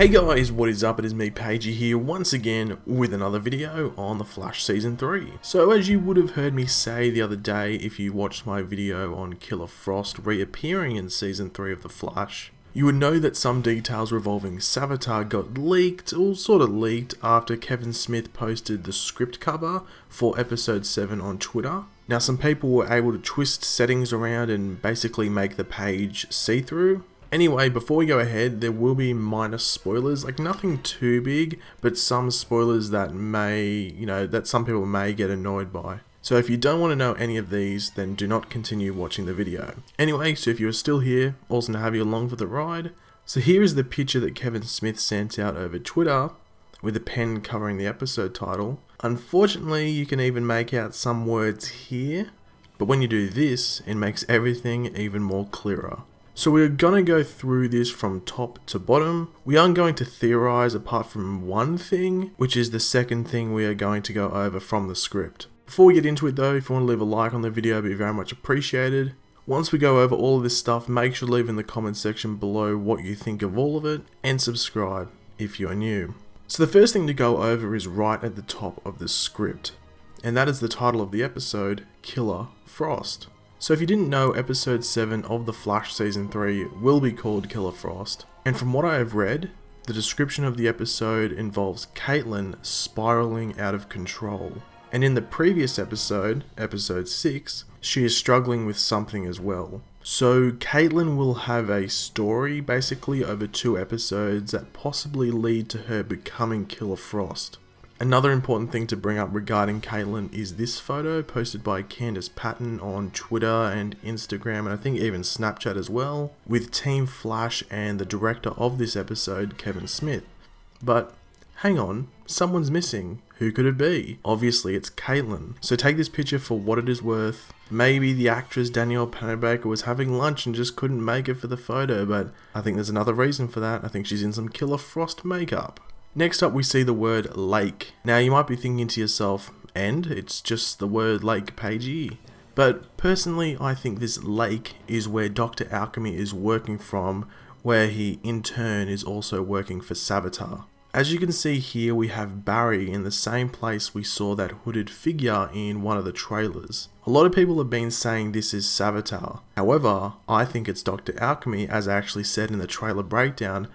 Hey guys, what is up? It is me, Pagey here, once again with another video on The Flash Season 3. So as you would have heard me say the other day if you watched my video on Killer Frost reappearing in Season 3 of The Flash, you would know that some details revolving Savitar got leaked, or sort of leaked, after Kevin Smith posted the script cover for Episode 7 on Twitter. Now some people were able to twist settings around and basically make the page see-through. Anyway, before we go ahead, there will be minor spoilers, like nothing too big, but some spoilers that may, that some people may get annoyed by. So if you don't want to know any of these, then do not continue watching the video. Anyway, so if you are still here, awesome to have you along for the ride. So here is the picture that Kevin Smith sent out over Twitter, with a pen covering the episode title. Unfortunately, you can even make out some words here, but when you do this, it makes everything even more clearer. So we're going to go through this from top to bottom. We aren't going to theorize apart from one thing, which is the second thing we are going to go over from the script. Before we get into it though, if you want to leave a like on the video, it'd be very much appreciated. Once we go over all of this stuff, make sure to leave in the comment section below what you think of all of it, and subscribe if you are new. So the first thing to go over is right at the top of the script, and that is the title of the episode, Killer Frost. So if you didn't know, episode 7 of The Flash Season 3 will be called Killer Frost. And from what I have read, the description of the episode involves Caitlin spiraling out of control. And in the previous episode, episode 6, she is struggling with something as well. So Caitlin will have a story basically over 2 episodes that possibly lead to her becoming Killer Frost. Another important thing to bring up regarding Caitlin is this photo posted by Candice Patton on Twitter and Instagram, and I think even Snapchat as well, with Team Flash and the director of this episode, Kevin Smith. But hang on, someone's missing. Who could it be? Obviously it's Caitlin. So take this picture for what it is worth. Maybe the actress Danielle Panabaker was having lunch and just couldn't make it for the photo, but I think there's another reason for that. I think she's in some Killer Frost makeup. Next up we see the word lake. Now you might be thinking to yourself, and it's just the word lake, Pagey. But personally I think this lake is where Dr. Alchemy is working from, where he in turn is also working for Savitar. As you can see here, we have Barry in the same place we saw that hooded figure in one of the trailers. A lot of people have been saying this is Savitar. However, I think it's Dr. Alchemy, as I actually said in the trailer breakdown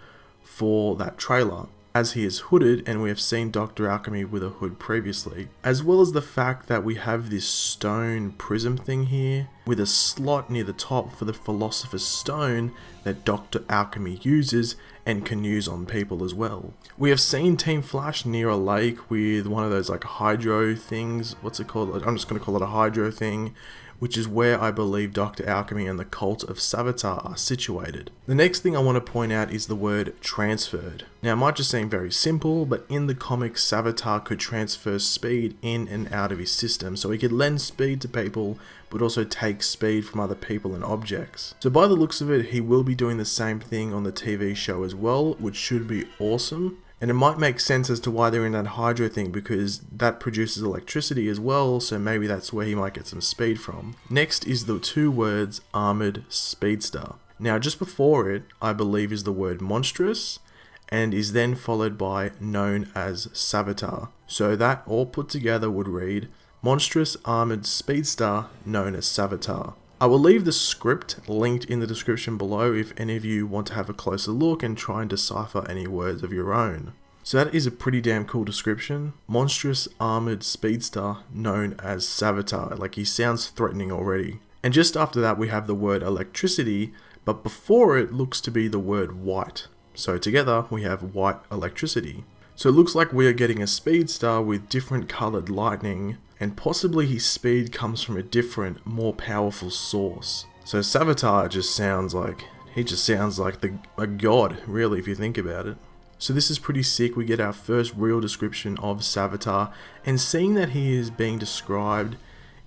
for that trailer, as he is hooded, and we have seen Dr. Alchemy with a hood previously. As well as the fact that we have this stone prism thing here, with a slot near the top for the Philosopher's Stone that Dr. Alchemy uses and can use on people as well. We have seen Team Flash near a lake with one of those like hydro things. What's it called? I'm just going to call it a hydro thing, which is where I believe Dr. Alchemy and the cult of Savitar are situated. The next thing I want to point out is the word transferred. Now it might just seem very simple, but in the comics Savitar could transfer speed in and out of his system, so he could lend speed to people but also take speed from other people and objects. So by the looks of it, he will be doing the same thing on the TV show as well, which should be awesome. And it might make sense as to why they're in that hydro thing, because that produces electricity as well, so maybe that's where he might get some speed from. Next is the 2 words Armored Speedster. Now just before it, I believe is the word monstrous, and is then followed by known as Savitar. So that all put together would read Monstrous Armored Speedster known as Savitar. I will leave the script linked in the description below if any of you want to have a closer look and try and decipher any words of your own. So that is a pretty damn cool description. Monstrous Armored Speedster known as Savitar. Like, he sounds threatening already. And just after that we have the word electricity, but before it looks to be the word white. So together we have white electricity. So it looks like we are getting a speedster with different coloured lightning, and possibly his speed comes from a different, more powerful source. So Savitar just sounds like a god, really, if you think about it. So this is pretty sick. We get our first real description of Savitar, and seeing that he is being described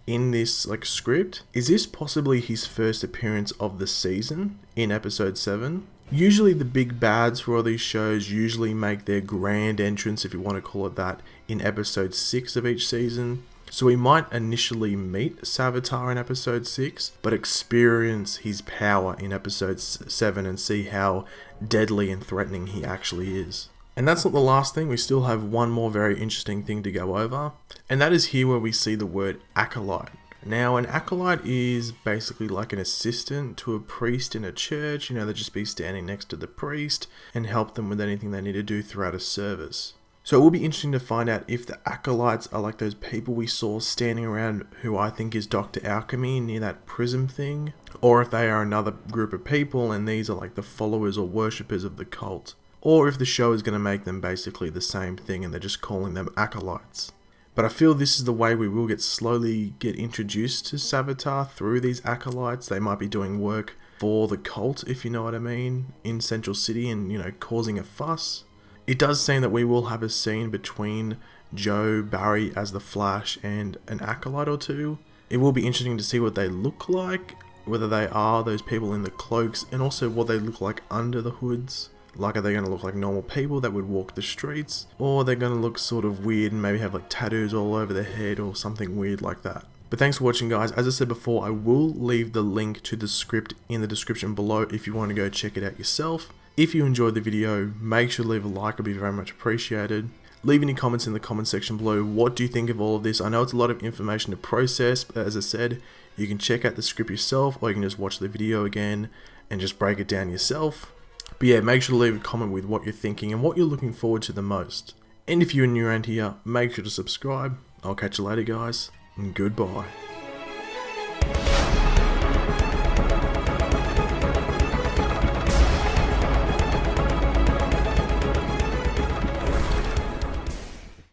in this script, is this possibly his first appearance of the season in episode 7? Usually the big bads for all these shows usually make their grand entrance, if you want to call it that, in episode 6 of each season. So we might initially meet Savitar in episode 6, but experience his power in episode 7 and see how deadly and threatening he actually is. And that's not the last thing, we still have one more very interesting thing to go over, and that is here where we see the word acolyte. Now, an acolyte is basically like an assistant to a priest in a church. They'd just be standing next to the priest and help them with anything they need to do throughout a service. So it will be interesting to find out if the acolytes are like those people we saw standing around who I think is Dr. Alchemy near that prism thing, or if they are another group of people and these are like the followers or worshippers of the cult, or if the show is going to make them basically the same thing and they're just calling them acolytes. But I feel this is the way we will slowly get introduced to Savitar through these acolytes. They might be doing work for the cult, if you know what I mean, in Central City and, causing a fuss. It does seem that we will have a scene between Joe, Barry as the Flash and an acolyte or two. It will be interesting to see what they look like, whether they are those people in the cloaks, and also what they look like under the hoods. Like, are they going to look like normal people that would walk the streets? Or they're going to look sort of weird and maybe have like tattoos all over their head or something weird like that. But thanks for watching, guys. As I said before, I will leave the link to the script in the description below if you want to go check it out yourself. If you enjoyed the video, make sure to leave a like, it'll be very much appreciated. Leave any comments in the comment section below. What do you think of all of this? I know it's a lot of information to process, but as I said, you can check out the script yourself, or you can just watch the video again and just break it down yourself. But yeah, make sure to leave a comment with what you're thinking and what you're looking forward to the most. And if you're new around here, make sure to subscribe. I'll catch you later, guys, and goodbye.